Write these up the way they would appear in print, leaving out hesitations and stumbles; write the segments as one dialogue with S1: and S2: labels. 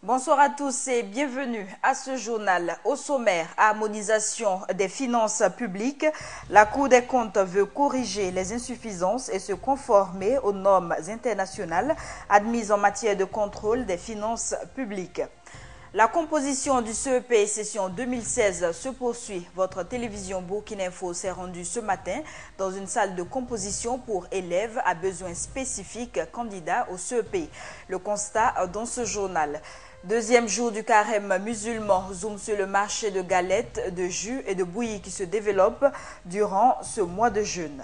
S1: Bonsoir à tous et bienvenue à ce journal. Au sommaire, harmonisation des finances publiques. La Cour des comptes veut corriger les insuffisances et se conformer aux normes internationales admises en matière de contrôle des finances publiques. La composition du CEP session 2016 se poursuit. Votre télévision Burkina Info s'est rendue ce matin dans une salle de composition pour élèves à besoins spécifiques candidats au CEP. Le constat dans ce journal. Deuxième jour du carême musulman, zoom sur le marché de galettes, de jus et de bouillie qui se développe durant ce mois de jeûne.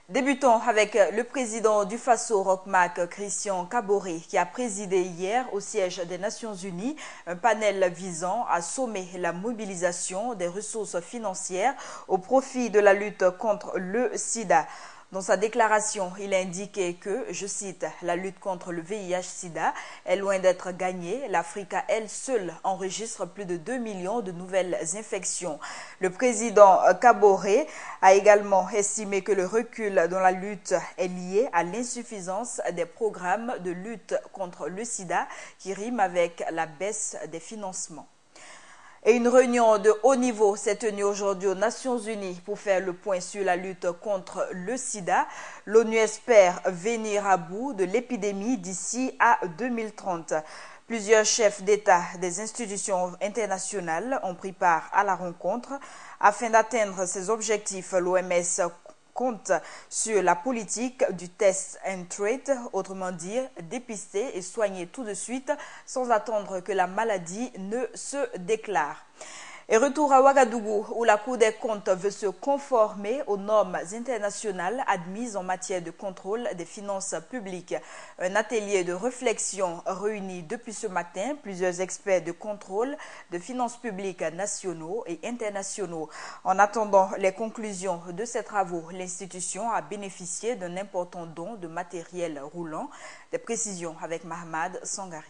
S1: Débutons avec le président du FASO Rockmac, Christian Kaboré, qui a présidé hier au siège des Nations Unies un panel visant à sommer la mobilisation des ressources financières au profit de la lutte contre le sida. Dans sa déclaration, il a indiqué que, je cite, « La lutte contre le VIH-Sida est loin d'être gagnée. L'Afrique à elle seule enregistre plus de 2 millions de nouvelles infections. » Le président Kaboré a également estimé que le recul dans la lutte est lié à l'insuffisance des programmes de lutte contre le sida qui rime avec la baisse des financements. Et une réunion de haut niveau s'est tenue aujourd'hui aux Nations Unies pour faire le point sur la lutte contre le sida. L'ONU espère venir à bout de l'épidémie d'ici à 2030. Plusieurs chefs d'État des institutions internationales ont pris part à la rencontre. Afin d'atteindre ces objectifs, l'OMS compte sur la politique du test and treat, autrement dit, dépister et soigner tout de suite sans attendre que la maladie ne se déclare. Et retour à Ouagadougou, où la Cour des comptes veut se conformer aux normes internationales admises en matière de contrôle des finances publiques. Un atelier de réflexion réunit depuis ce matin plusieurs experts de contrôle de finances publiques nationaux et internationaux. En attendant les conclusions de ces travaux, l'institution a bénéficié d'un important don de matériel roulant. Des précisions avec Mahmad Sangari.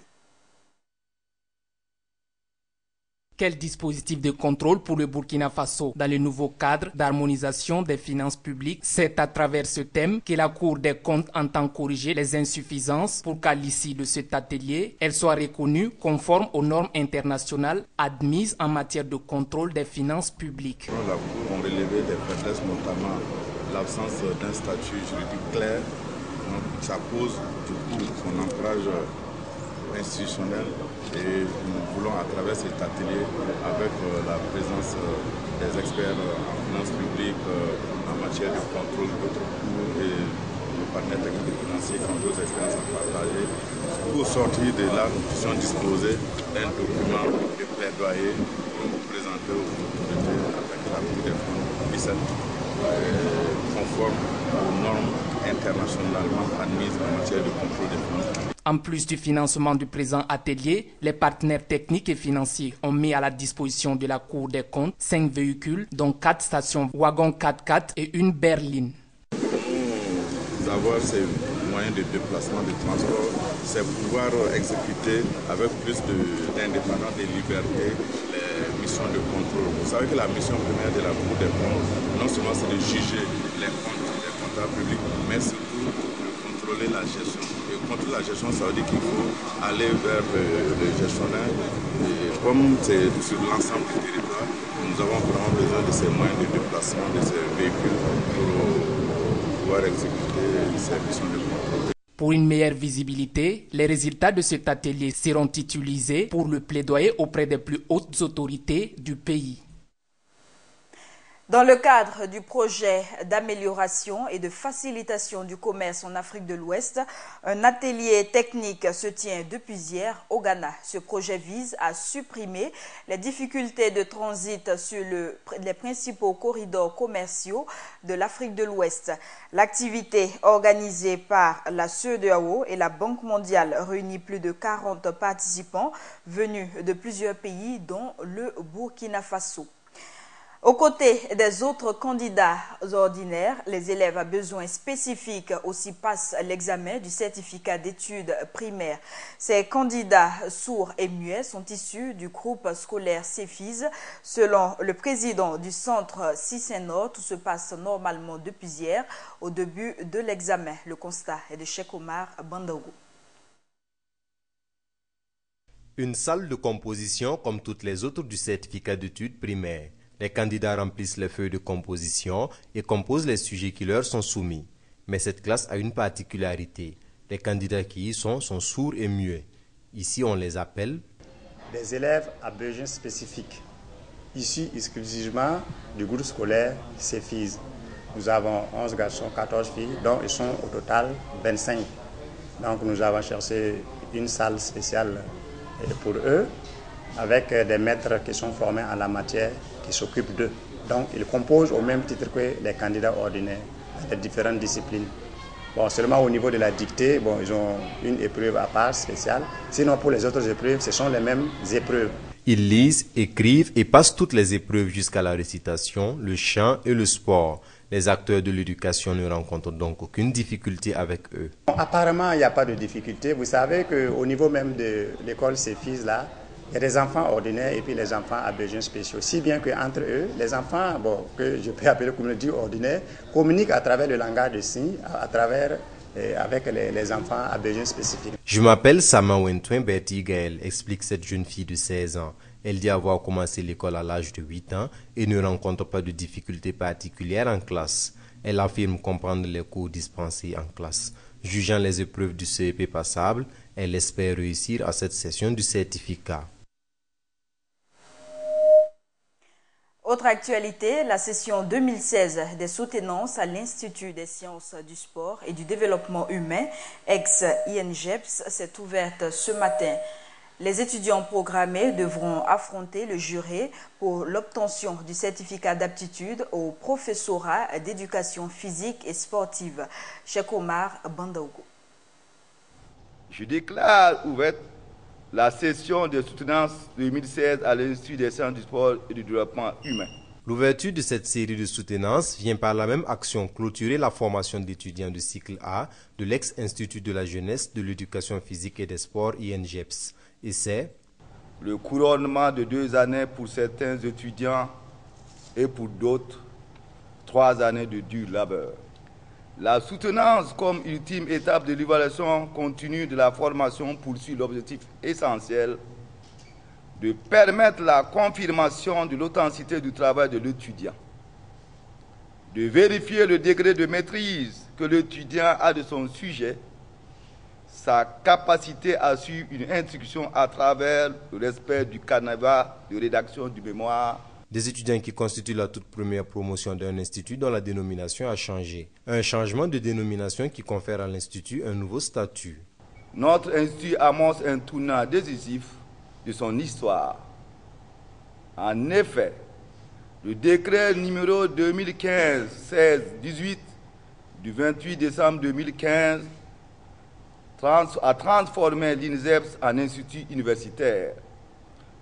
S2: Quel dispositif de contrôle pour le Burkina Faso dans le nouveau cadre d'harmonisation des finances publiques? C'est à travers ce thème que la Cour des comptes entend corriger les insuffisances pour qu'à l'issue de cet atelier, elle soit reconnue conforme aux normes internationales admises en matière de contrôle des finances publiques.
S3: La Cour a relevé des faiblesses, notamment l'absence d'un statut juridique clair. Donc, ça pose du coup son ancrage institutionnel et nous voulons à travers cet atelier avec la présence des experts en finances publiques, en matière de contrôle d'autres cours et de partenaires techniques et financiers qui ont d'autres expériences à partager. Pour sortir de là, nous puissions disposer d'un document de plaidoyer pour nous présenter aux autorités avec la Cour des comptes conforme aux normes internationalement admises en matière de contrôle des finances publiques.
S2: En plus du financement du présent atelier, les partenaires techniques et financiers ont mis à la disposition de la Cour des comptes 5 véhicules, dont 4 stations wagon 4x4 et une berline.
S3: Nous avons ces moyens de déplacement, de transport, c'est pouvoir exécuter avec plus d'indépendance et de liberté les missions de contrôle. Vous savez que la mission première de la Cour des comptes, non seulement c'est de juger les comptes des comptables publics, mais surtout de contrôler la gestion. Et contrôler la gestion, ça veut dire qu'il faut aller vers le gestionnaire. Et comme c'est sur l'ensemble du territoire, nous avons vraiment besoin de ces moyens de déplacement, de ces véhicules pour pouvoir exécuter ces missions de contrôle.
S2: Pour une meilleure visibilité, les résultats de cet atelier seront utilisés pour le plaidoyer auprès des plus hautes autorités du pays.
S1: Dans le cadre du projet d'amélioration et de facilitation du commerce en Afrique de l'Ouest, un atelier technique se tient depuis hier au Ghana. Ce projet vise à supprimer les difficultés de transit sur les principaux corridors commerciaux de l'Afrique de l'Ouest. L'activité organisée par la CEDEAO et la Banque mondiale réunit plus de 40 participants venus de plusieurs pays, dont le Burkina Faso. Aux côtés des autres candidats ordinaires, les élèves à besoins spécifiques aussi passent l'examen du certificat d'études primaires. Ces candidats sourds et muets sont issus du groupe scolaire CEFIS. Selon le président du centre Cissé-Nord, tout se passe normalement depuis hier au début de l'examen. Le constat est de Cheikh Omar Bandaougou.
S4: Une salle de composition comme toutes les autres du certificat d'études primaires. Les candidats remplissent les feuilles de composition et composent les sujets qui leur sont soumis. Mais cette classe a une particularité. Les candidats qui y sont sourds et muets. Ici, on les appelle
S5: des élèves à besoins spécifiques, issus exclusivement du groupe scolaire CEFIS. Nous avons 11 garçons, 14 filles, dont ils sont au total 25. Donc nous avons cherché une salle spéciale pour eux, avec des maîtres qui sont formés en la matière, qui s'occupent d'eux. Donc ils composent au même titre que les candidats ordinaires, dans les différentes disciplines. Bon, seulement au niveau de la dictée, bon, ils ont une épreuve à part spéciale. Sinon pour les autres épreuves, ce sont les mêmes épreuves.
S4: Ils lisent, écrivent et passent toutes les épreuves jusqu'à la récitation, le chant et le sport. Les acteurs de l'éducation ne rencontrent donc aucune difficulté avec eux.
S5: Bon, apparemment, il n'y a pas de difficulté. Vous savez qu'au niveau même de l'école CEFIS, là, il y a des enfants ordinaires et puis les enfants à besoins spéciaux. Si bien qu'entre eux, les enfants, bon, que je peux appeler comme on dit ordinaires, communiquent à travers le langage de signes, avec les enfants à besoins spécifiques.
S4: Je m'appelle Sama Wentouin Berti Gaël, explique cette jeune fille de 16 ans. Elle dit avoir commencé l'école à l'âge de 8 ans et ne rencontre pas de difficultés particulières en classe. Elle affirme comprendre les cours dispensés en classe. Jugeant les épreuves du CEP passables, elle espère réussir à cette session du certificat.
S1: Autre actualité, la session 2016 des soutenances à l'Institut des sciences du sport et du développement humain, ex-INGEPS, s'est ouverte ce matin. Les étudiants programmés devront affronter le jury pour l'obtention du certificat d'aptitude au professorat d'éducation physique et sportive. Cheikh Omar Bandaogo.
S6: Je déclare ouverte la session de soutenance 2016 à l'Institut des sciences du sport et du développement humain.
S4: L'ouverture de cette série de soutenances vient par la même action clôturer la formation d'étudiants de cycle A de l'ex-Institut de la jeunesse, de l'éducation physique et des sports INGEPS. Et c'est
S6: le couronnement de 2 années pour certains étudiants et pour d'autres 3 années de dur labeur. La soutenance comme ultime étape de l'évaluation continue de la formation poursuit l'objectif essentiel de permettre la confirmation de l'authenticité du travail de l'étudiant, de vérifier le degré de maîtrise que l'étudiant a de son sujet, sa capacité à suivre une instruction à travers le respect du canevas de rédaction du mémoire.
S4: Des étudiants qui constituent la toute première promotion d'un institut dont la dénomination a changé. Un changement de dénomination qui confère à l'institut un nouveau statut.
S6: Notre institut amorce un tournant décisif de son histoire. En effet, le décret numéro 2015-16-18 du 28 décembre 2015 a transformé l'INGEPS en institut universitaire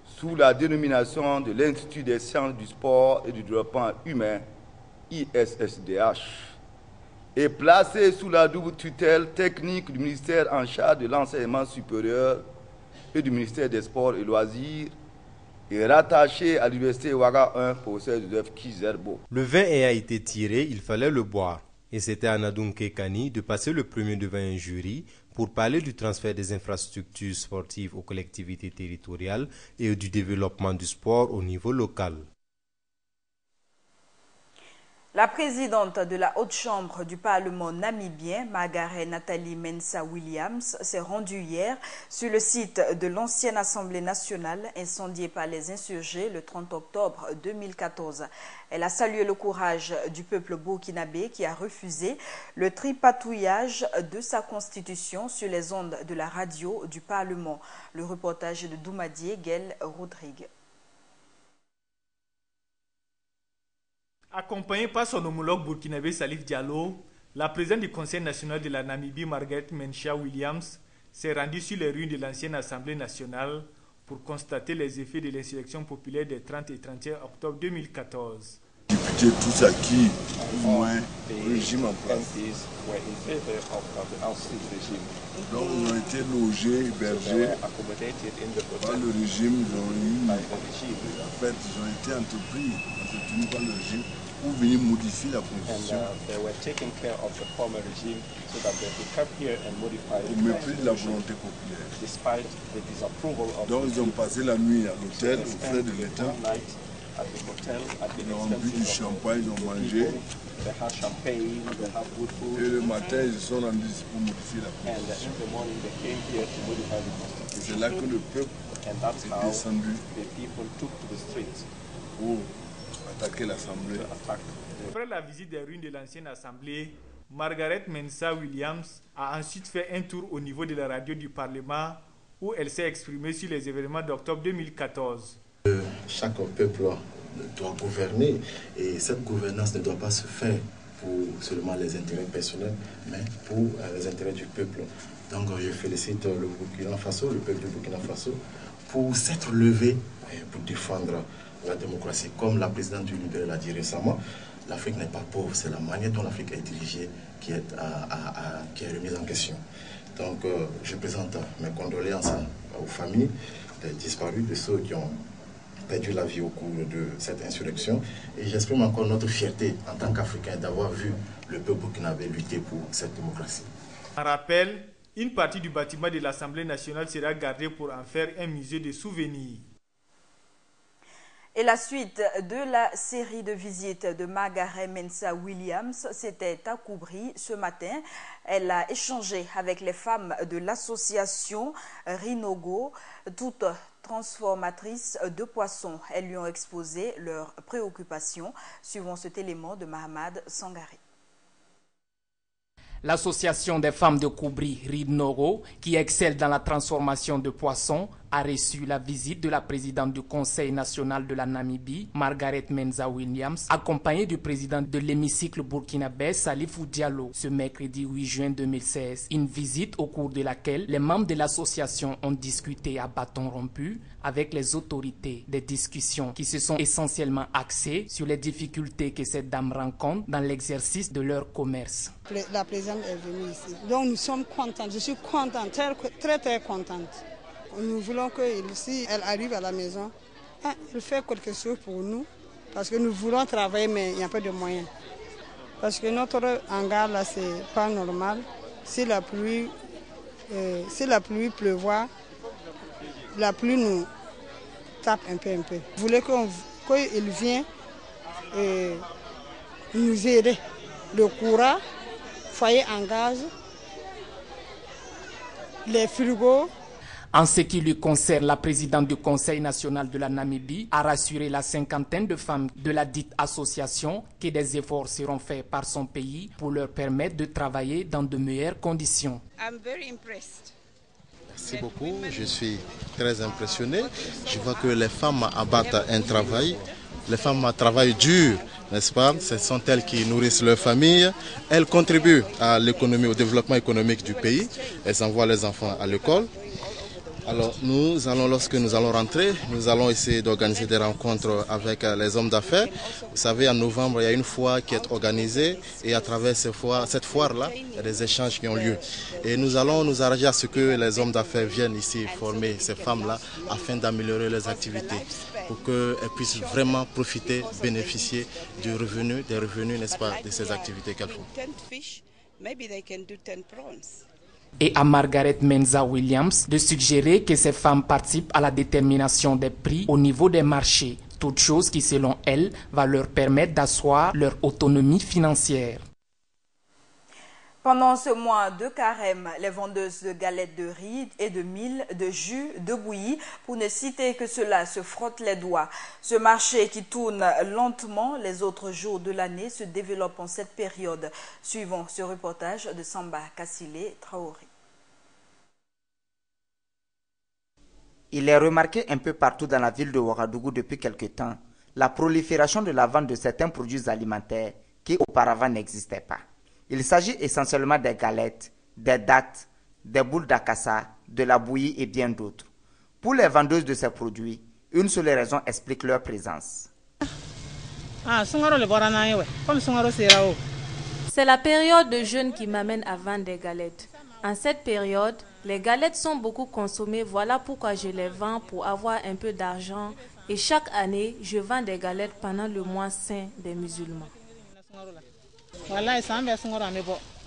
S6: sous la dénomination de l'Institut des sciences du sport et du développement humain, ISSDH, et placé sous la double tutelle technique du ministère en charge de l'enseignement supérieur et du ministère des Sports et Loisirs, et rattaché à l'université Ouaga 1, professeur Joseph Kizerbo.
S4: Le vin ayant été tiré, il fallait le boire. Et c'était à Nadounké Kani de passer le premier devant un jury pour parler du transfert des infrastructures sportives aux collectivités territoriales et du développement du sport au niveau local.
S1: La présidente de la Haute Chambre du Parlement namibien, Margaret Nathalie Mensah Williams, s'est rendue hier sur le site de l'ancienne Assemblée nationale incendiée par les insurgés le 30 octobre 2014. Elle a salué le courage du peuple burkinabé qui a refusé le tripatouillage de sa constitution sur les ondes de la radio du Parlement. Le reportage de Doumadié Guel Rodrigue.
S7: Accompagnée par son homologue burkinabé Salif Diallo, la présidente du Conseil national de la Namibie, Margaret Mensah Williams, s'est rendue sur les ruines de l'ancienne Assemblée nationale pour constater les effets de l'insurrection populaire des 30 et 31 octobre 2014.
S8: Les députés, tous acquis, au moins, le régime en place. Donc, ils ont été logés, hébergés par le régime. Ils ont eu, en fait, ils ont été entretenus par le régime pour venir modifier la constitution. Au mépris de la volonté populaire. Donc ils ont passé la nuit à l'hôtel, aux frais de l'État. Ils ont bu du champagne, ils ont mangé. Et le matin, ils se sont rendus ici pour modifier la constitution. Et c'est là que le peuple est descendu pour attaquer l'Assemblée.
S7: Après la visite des ruines de l'ancienne Assemblée, Margaret Mensah Williams a ensuite fait un tour au niveau de la radio du Parlement où elle s'est exprimée sur les événements d'octobre 2014.
S9: Chaque peuple doit gouverner et cette gouvernance ne doit pas se faire pour seulement les intérêts personnels, mais pour les intérêts du peuple. Donc je félicite le Burkina Faso, le peuple du Burkina Faso, pour s'être levé pour défendre la démocratie. Comme la présidente du Libéral l'a dit récemment, l'Afrique n'est pas pauvre, c'est la manière dont l'Afrique est dirigée qui est remise en question. Donc je présente mes condoléances aux familles des disparus, de ceux qui ont perdu la vie au cours de cette insurrection. Et j'exprime encore notre fierté en tant qu'Africains d'avoir vu le peuple burkinabé lutter pour cette démocratie.
S7: En rappel, une partie du bâtiment de l'Assemblée nationale sera gardée pour en faire un musée de souvenirs.
S1: Et la suite de la série de visites de Margaret Mensah Williams, c'était à Koubri ce matin. Elle a échangé avec les femmes de l'association Rinogo, toutes transformatrices de poissons. Elles lui ont exposé leurs préoccupations. Suivant cet élément de Mahamad Sangari.
S2: L'association des femmes de Koubri, Rinogo, qui excelle dans la transformation de poissons, a reçu la visite de la présidente du Conseil national de la Namibie, Margaret Mensah Williams, accompagnée du président de l'hémicycle burkinabé, Salifou Diallo, ce mercredi 8 juin 2016. Une visite au cours de laquelle les membres de l'association ont discuté à bâton rompu avec les autorités. Des discussions qui se sont essentiellement axées sur les difficultés que ces dames rencontrent dans l'exercice de leur commerce.
S10: La présidente est venue ici, donc nous sommes contents. Je suis contente, très contente. Nous voulons que si elle arrive à la maison, elle fait quelque chose pour nous, parce que nous voulons travailler, mais il n'y a pas de moyens. Parce que notre hangar là, c'est pas normal. Si la pluie pleuvoit, la pluie nous tape un peu. Vous voulez qu'il vienne nous aider. Le courant, foyer en gaz, les frigos.
S2: En ce qui lui concerne, la présidente du Conseil national de la Namibie a rassuré la cinquantaine de femmes de la dite association que des efforts seront faits par son pays pour leur permettre de travailler dans de meilleures conditions.
S11: Merci beaucoup, je suis très impressionné. Je vois que les femmes abattent un travail. Les femmes travaillent dur, n'est-ce pas? Ce sont elles qui nourrissent leur famille. Elles contribuent à l'économie, au développement économique du pays. Elles envoient les enfants à l'école. Alors lorsque nous allons rentrer, nous allons essayer d'organiser des rencontres avec les hommes d'affaires. Vous savez, en novembre, il y a une foire qui est organisée et à travers cette foire-là, il y a des échanges qui ont lieu. Et nous allons nous arranger à ce que les hommes d'affaires viennent ici former ces femmes-là afin d'améliorer leurs activités pour qu'elles puissent vraiment profiter, bénéficier des revenus, n'est-ce pas, de ces activités qu'elles font.
S2: Et à Margaret Mensah Williams de suggérer que ces femmes participent à la détermination des prix au niveau des marchés, toute chose qui, selon elle, va leur permettre d'asseoir leur autonomie financière.
S1: Pendant ce mois de carême, les vendeuses de galettes de riz et de mil, de jus, de bouillie, pour ne citer que cela, se frottent les doigts. Ce marché qui tourne lentement les autres jours de l'année se développe en cette période. Suivons ce reportage de Samba Kassile Traoré.
S12: Il est remarqué un peu partout dans la ville de Ouagadougou depuis quelque temps la prolifération de la vente de certains produits alimentaires qui auparavant n'existaient pas. Il s'agit essentiellement des galettes, des dattes, des boules d'acassa, de la bouillie et bien d'autres. Pour les vendeuses de ces produits, une seule raison explique leur présence.
S13: C'est la période de jeûne qui m'amène à vendre des galettes. En cette période, Les galettes sont beaucoup consommées, voilà pourquoi je les vends pour avoir un peu d'argent. Et chaque année, je vends des galettes pendant le mois saint des musulmans.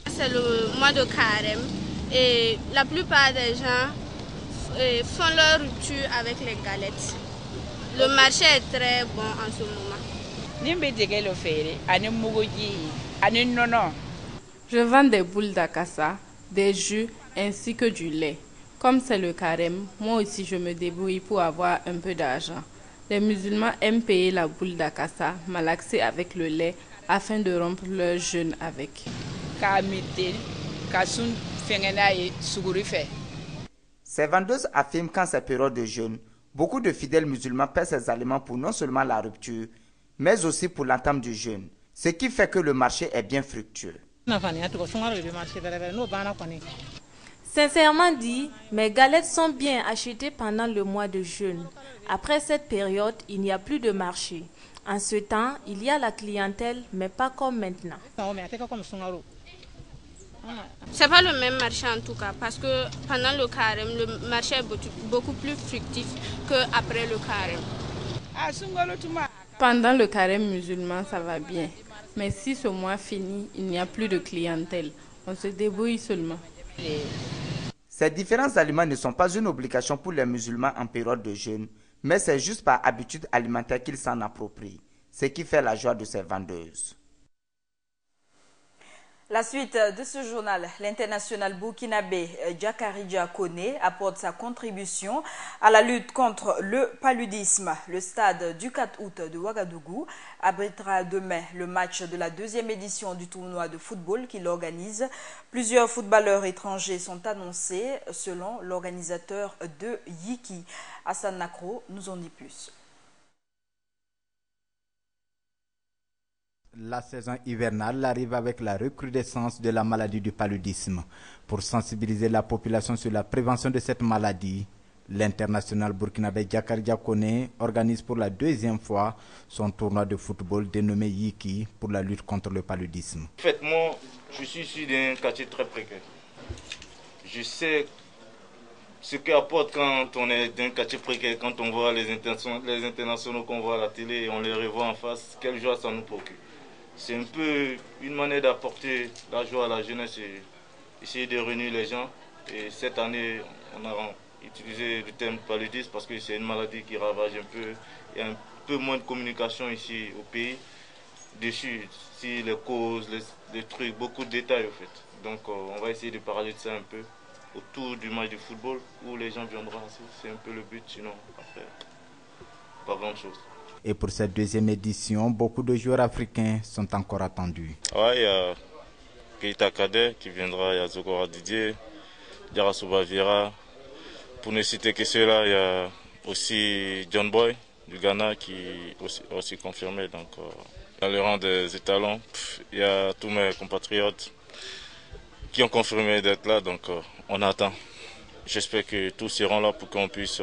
S14: C'est le mois de carême et la plupart des gens font leur rupture avec les galettes. Le marché est très bon en ce moment.
S15: Je vends des boules d'acassa, des jus ainsi que du lait. Comme c'est le carême, moi aussi je me débrouille pour avoir un peu d'argent. Les musulmans aiment payer la boule d'acassa malaxée avec le lait afin de rompre leur jeûne avec.
S12: Ces vendeuses affirment qu'en ces périodes de jeûne, beaucoup de fidèles musulmans paient ces aliments pour non seulement la rupture, mais aussi pour l'entame du jeûne, ce qui fait que le marché est bien fructueux.
S13: Sincèrement dit, mes galettes sont bien achetées pendant le mois de jeûne. Après cette période, il n'y a plus de marché. En ce temps, il y a la clientèle, mais pas comme maintenant.
S14: C'est pas le même marché en tout cas, parce que pendant le carême, le marché est beaucoup plus fructif qu'après le carême.
S15: Pendant le carême musulman, ça va bien. Mais si ce mois finit, il n'y a plus de clientèle. On se débrouille seulement.
S12: Ces différents aliments ne sont pas une obligation pour les musulmans en période de jeûne, mais c'est juste par habitude alimentaire qu'ils s'en approprient, ce qui fait la joie de ces vendeuses.
S1: La suite de ce journal, l'international burkinabé Djakaridja Kone apporte sa contribution à la lutte contre le paludisme. Le stade du 4 août de Ouagadougou abritera demain le match de la deuxième édition du tournoi de football qu'il organise. Plusieurs footballeurs étrangers sont annoncés selon l'organisateur de Yiki. Hassan Nakro nous en dit plus.
S16: La saison hivernale arrive avec la recrudescence de la maladie du paludisme. Pour sensibiliser la population sur la prévention de cette maladie, l'international burkinabé Djakaridja Kone organise pour la deuxième fois son tournoi de football dénommé Yiki pour la lutte contre le paludisme.
S17: En fait, moi, je suis issu d'un quartier très précaire. Je sais ce qu'apporte quand on est d'un quartier précaire, quand on voit les internationaux qu'on voit à la télé et on les revoit en face, quelle joie ça nous procure. C'est un peu une manière d'apporter la joie à la jeunesse et essayer de réunir les gens. Et cette année, on a utilisé le terme paludisme parce que c'est une maladie qui ravage un peu. Il y a un peu moins de communication ici au pays. Dessus, si les causes, les trucs, beaucoup de détails au fait. Donc on va essayer de parler de ça un peu autour du match de football où les gens viendront aussi. C'est un peu le but, sinon après, pas grand chose.
S16: Et pour cette deuxième édition, beaucoup de joueurs africains sont encore attendus.
S17: Ouais, il y a Keita Kader qui viendra, il y a Zokora Didier, Yarasuba Vieira. Pour ne citer que ceux-là, il y a aussi John Boy du Ghana qui est aussi confirmé. Donc, dans le rang des étalons, il y a tous mes compatriotes qui ont confirmé d'être là. Donc, on attend. J'espère que tous seront là pour qu'on puisse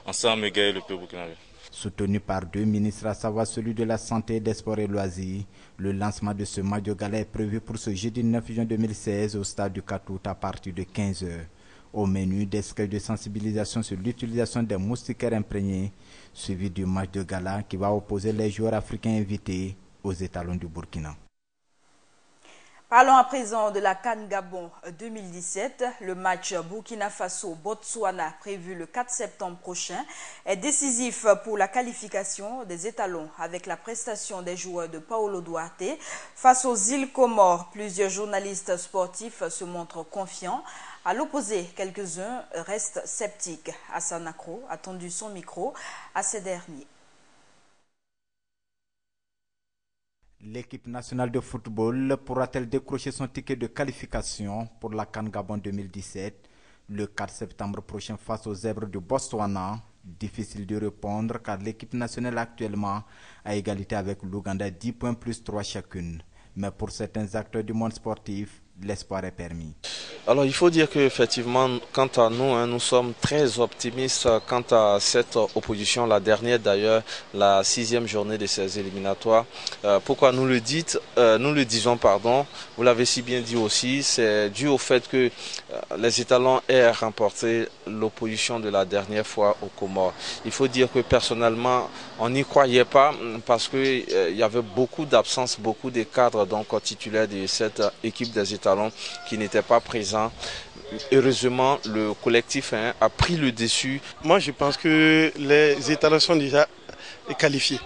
S17: ensemble égayer le peuple burkinabé.
S16: Soutenu par deux ministres, à savoir celui de la Santé, des Sports et Loisirs, le lancement de ce match de gala est prévu pour ce jeudi 9 juin 2016 au stade du 4 août à partir de 15 h. Au menu, des sketchs de sensibilisation sur l'utilisation des moustiquaires imprégnés, suivi du match de gala qui va opposer les joueurs africains invités aux étalons du Burkina.
S1: Parlons à présent de la CAN Gabon 2017. Le match Burkina Faso-Botswana prévu le 4 septembre prochain est décisif pour la qualification des étalons avec la prestation des joueurs de Paolo Duarte. Face aux îles Comores, plusieurs journalistes sportifs se montrent confiants. À l'opposé, quelques-uns restent sceptiques. Hassan Nakro a tendu son micro à ces derniers.
S16: L'équipe nationale de football pourra-t-elle décrocher son ticket de qualification pour la CAN Gabon 2017 le 4 septembre prochain face aux Zèbres du Botswana? Difficile de répondre car l'équipe nationale actuellement a égalité avec l'Ouganda 10 points plus 3 chacune. Mais pour certains acteurs du monde sportif, l'espoir est permis.
S18: Alors il faut dire qu'effectivement, quant à nous, nous sommes très optimistes quant à cette opposition, la dernière d'ailleurs, la 6e journée de ces éliminatoires. Pourquoi nous le disons, vous l'avez si bien dit aussi, c'est dû au fait que les étalons aient remporté l'opposition de la dernière fois aux Comores. Il faut dire que personnellement, on n'y croyait pas parce qu'il y avait beaucoup d'absences, beaucoup de cadres donc titulaires de cette équipe des étalons qui n'étaient pas présents. Heureusement, le collectif a pris le dessus.
S19: Moi, je pense que les étalons sont déjà qualifiés.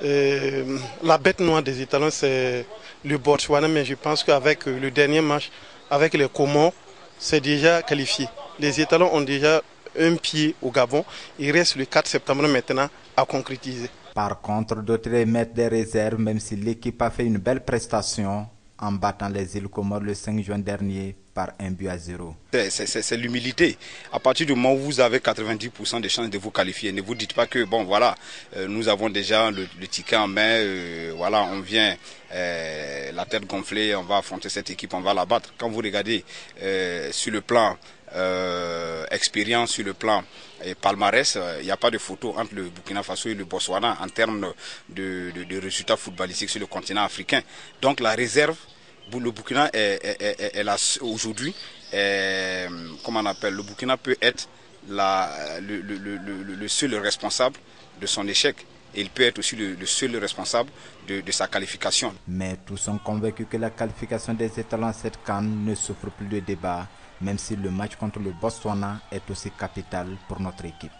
S19: La bête noire des étalons, c'est le Botswana, mais je pense qu'avec le dernier match, avec les Comores, c'est déjà qualifié. Les étalons ont déjà un pied au Gabon. Il reste le 4 septembre maintenant à concrétiser.
S16: Par contre, d'autres émettent des réserves, même si l'équipe a fait une belle prestation en battant les îles Comores le 5 juin dernier par 1-0.
S20: C'est l'humilité. À partir du moment où vous avez 90% de chances de vous qualifier, ne vous dites pas que bon voilà, nous avons déjà le ticket en main, voilà, on vient la tête gonflée, on va affronter cette équipe, on va la battre. Quand vous regardez sur le plan expérience, sur le plan palmarès, il n'y a pas de photo entre le Burkina Faso et le Botswana en termes de résultats footballistiques sur le continent africain. Donc la réserve, le Burkina est là aujourd'hui. Comment on appelle, le Burkina peut être le seul responsable de son échec. Et il peut être aussi le seul responsable de sa qualification.
S16: Mais tous sont convaincus que la qualification des étalons à cette CAN ne souffre plus de débat, même si le match contre le Botswana est aussi capital pour notre équipe.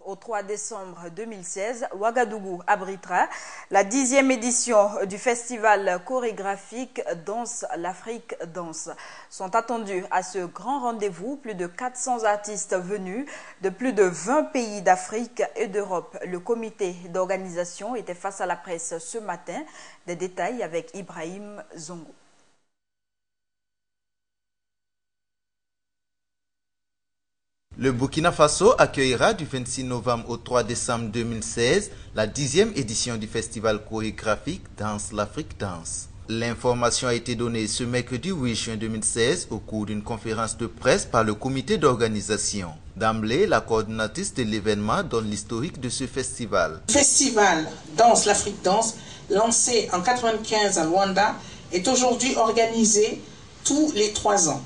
S1: Au 3 décembre 2016, Ouagadougou abritera la 10e édition du festival chorégraphique Danse l'Afrique Danse. Sont attendus à ce grand rendez-vous plus de 400 artistes venus de plus de 20 pays d'Afrique et d'Europe. Le comité d'organisation était face à la presse ce matin. Des détails avec Ibrahim Zongo.
S21: Le Burkina Faso accueillera du 26 novembre au 3 décembre 2016 la 10e édition du festival chorégraphique Danse l'Afrique Danse. L'information a été donnée ce mercredi 8 juin 2016 au cours d'une conférence de presse par le comité d'organisation. D'emblée, la coordinatrice de l'événement donne l'historique de ce festival.
S22: Le festival Danse l'Afrique Danse, lancé en 1995 à Luanda, est aujourd'hui organisé tous les 3 ans.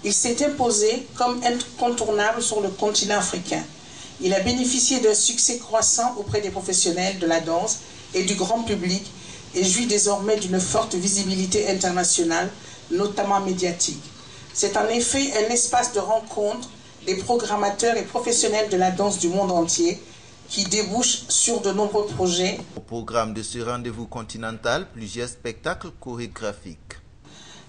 S22: Il s'est imposé comme incontournable sur le continent africain. Il a bénéficié d'un succès croissant auprès des professionnels de la danse et du grand public et jouit désormais d'une forte visibilité internationale, notamment médiatique. C'est en effet un espace de rencontre des programmateurs et professionnels de la danse du monde entier qui débouche sur de nombreux projets.
S21: Au programme de ce rendez-vous continental, plusieurs spectacles chorégraphiques.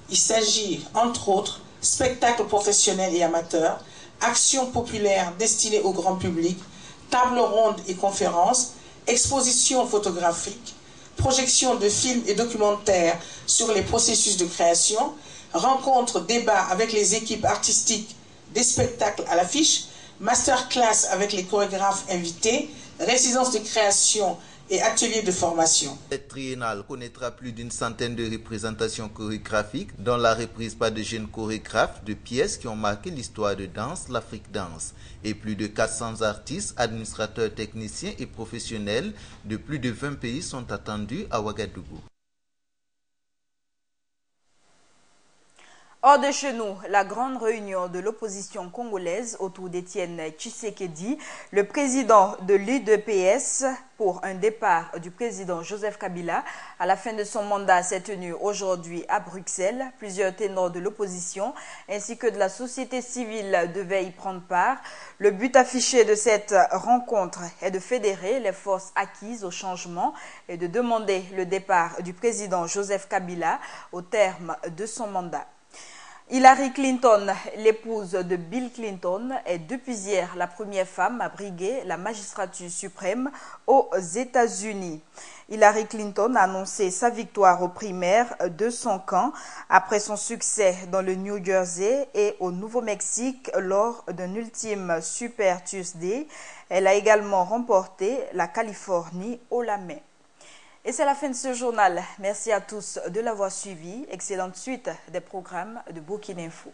S22: Il s'agit, entre autres, spectacles professionnels et amateurs, actions populaires destinées au grand public, tables rondes et conférences, expositions photographiques, projections de films et documentaires sur les processus de création, rencontres, débats avec les équipes artistiques des spectacles à l'affiche, masterclass avec les chorégraphes invités, résidences de création et ateliers de formation.
S21: Cette triennale connaîtra plus d'une centaine de représentations chorégraphiques, dont la reprise par de jeunes chorégraphes de pièces qui ont marqué l'histoire de Danse l'Afrique Danse. Et plus de 400 artistes, administrateurs, techniciens et professionnels de plus de 20 pays sont attendus à Ouagadougou.
S1: Hors de chez nous, la grande réunion de l'opposition congolaise autour d'Étienne Tshisekedi, le président de l'UDPS, pour un départ du président Joseph Kabila à la fin de son mandat s'est tenue aujourd'hui à Bruxelles. Plusieurs ténors de l'opposition ainsi que de la société civile devaient y prendre part. Le but affiché de cette rencontre est de fédérer les forces acquises au changement et de demander le départ du président Joseph Kabila au terme de son mandat. Hillary Clinton, l'épouse de Bill Clinton, est depuis hier la première femme à briguer la magistrature suprême aux États-Unis. Hillary Clinton a annoncé sa victoire aux primaires de son camp après son succès dans le New Jersey et au Nouveau-Mexique lors d'un ultime Super Tuesday. Elle a également remporté la Californie haut la main. Et c'est la fin de ce journal. Merci à tous de l'avoir suivi. Excellente suite des programmes de Burkina Info.